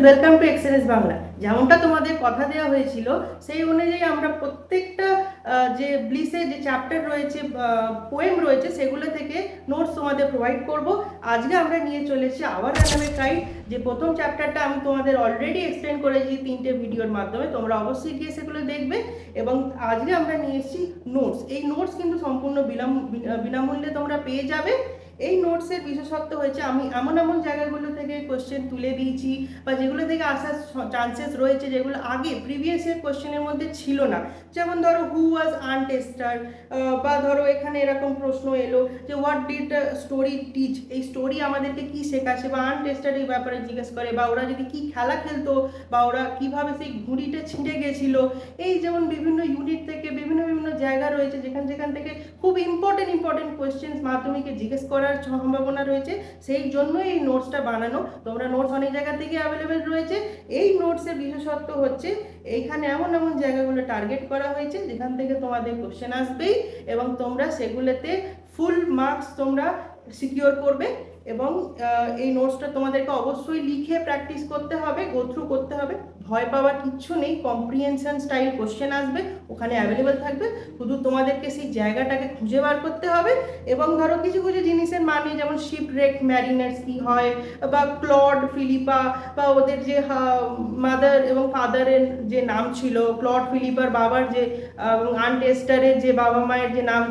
Welcome to excellence Bangla. যেমনটা তোমাদের কথা দেওয়া হয়েছিল সেই অনুযায়ী আমরা প্রত্যেকটা যে ব্লিসের যে চ্যাপ্টার রয়েছে, পোয়েম রয়েছে, সেগুলো থেকে নোটস তোমাদের প্রোভাইড করব। আজকে আমরা নিয়ে চলেছি আওয়ার রানওয়ে কাইট। যে প্রথম চ্যাপ্টারটা আমি তোমাদের অলরেডি এক্সপ্লেন করেছি 3টে ভিডিওর মাধ্যমে, তোমরা অবশ্যই গিয়ে সেগুলো দেখবে। এবং আজকে আমরা নিয়ে এসেছি নোটস। এই নোটস কিন্তু সম্পূর্ণ বিনামূল্যে তোমরা পেয়ে যাবে। এই নোটসের বিশেষত্ব হয়েছে আমি এমন এমন জায়গাগুলো থেকে কোশ্চেন তুলে দিয়েছি বা যেগুলো থেকে আসার চান্সেস রয়েছে, যেগুলো আগে প্রিভিয়াস ইয়ার কোশ্চেনের মধ্যে ছিল না। যেমন ধরো হু ওয়াজ আনটেস্টার, বা ধরো এখানে এরকম প্রশ্ন এলো যে হোয়াট ডিড স্টোরি টিচ, এই স্টোরি আমাদেরকে কি শেখাচ্ছে, বা আনটেস্টার এই ব্যাপারে জিজ্ঞেস করে, বা ওরা যদি কি খেলা খেলতো, বা ওরা কিভাবে সেই ঘুড়িটা ছিঁড়ে গেছিলো। এই যেমন বিভিন্ন ইউনিট থেকে বিভিন্ন বিভিন্ন জায়গা রয়েছে যেখান থেকে খুব ইম্পর্টেন্ট কোয়েশ্চেন মাধ্যমিকে জিজ্ঞেস করার সম্ভাবনা রয়েছে। সেই জন্য এই নোটসটা বানানো। তোমরা নোটস অনেক জায়গা থেকে অ্যাভেলেবেল রয়েছে। এই নোটসের বিশেষত্ব হচ্ছে এইখানে এমন এমন জায়গাগুলো টার্গেট করা হয়েছে যেখান থেকে তোমাদের কোশ্চেন আসবেই, এবং তোমরা সেগুলোতে ফুল মার্কস তোমরা সিকিওর করবে। এবং এই নোটসটা তোমাদেরকে অবশ্যই লিখে প্র্যাকটিস করতে হবে, গো থ্রু করতে হবে। ভয় পাওয়ার কিচ্ছু নেই, কম্প্রিহেনশন স্টাইল কোশ্চেন আসবে, ওখানে অ্যাভেলেবেল থাকবে। শুধু তোমাদেরকে সেই জায়গাটাকে খুঁজে বার করতে হবে। এবং ধরো কিছু কিছু জিনিসের মানে, যেমন শিপরেক ম্যারিনার্স কি হয়, বা ক্লড ফিলিপা, বা ওদের যে মাদার এবং ফাদারের যে নাম ছিল, ক্লড ফিলিপার বাবার যে আনটেস্টারের যে বাবা মায়ের যে নাম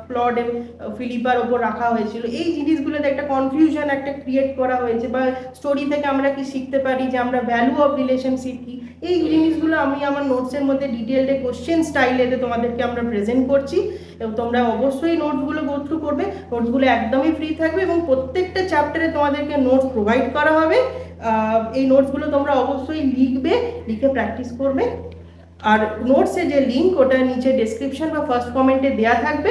ক্লড এবং ফিলিপার ওপর রাখা হয়েছিল, এই জিনিসগুলোতে একটা কনফিউশন একটা ক্রিয়েট করা হয়েছে। বা স্টোরি থেকে আমরা কি শিখতে পারি, যে আমরা ভ্যালু অফ রিলেশনশিপ কি, এই জিনিসগুলো আমি আমার নোটসের মধ্যে ডিটেলডে কোশ্চেন স্টাইলেতে তোমাদেরকে আমরা প্রেজেন্ট করছি। এবং তোমরা অবশ্যই নোটসগুলো গো থ্রু করবে। নোটসগুলো একদমই ফ্রি থাকবে এবং প্রত্যেকটা চ্যাপ্টারে তোমাদেরকে নোটস প্রোভাইড করা হবে। এই নোটসগুলো তোমরা অবশ্যই লিখবে, লিখে প্র্যাকটিস করবে। আর নোটসের যে লিঙ্ক ওটা নিচে ডেসক্রিপশন বা ফার্স্ট কমেন্টে দেওয়া থাকবে।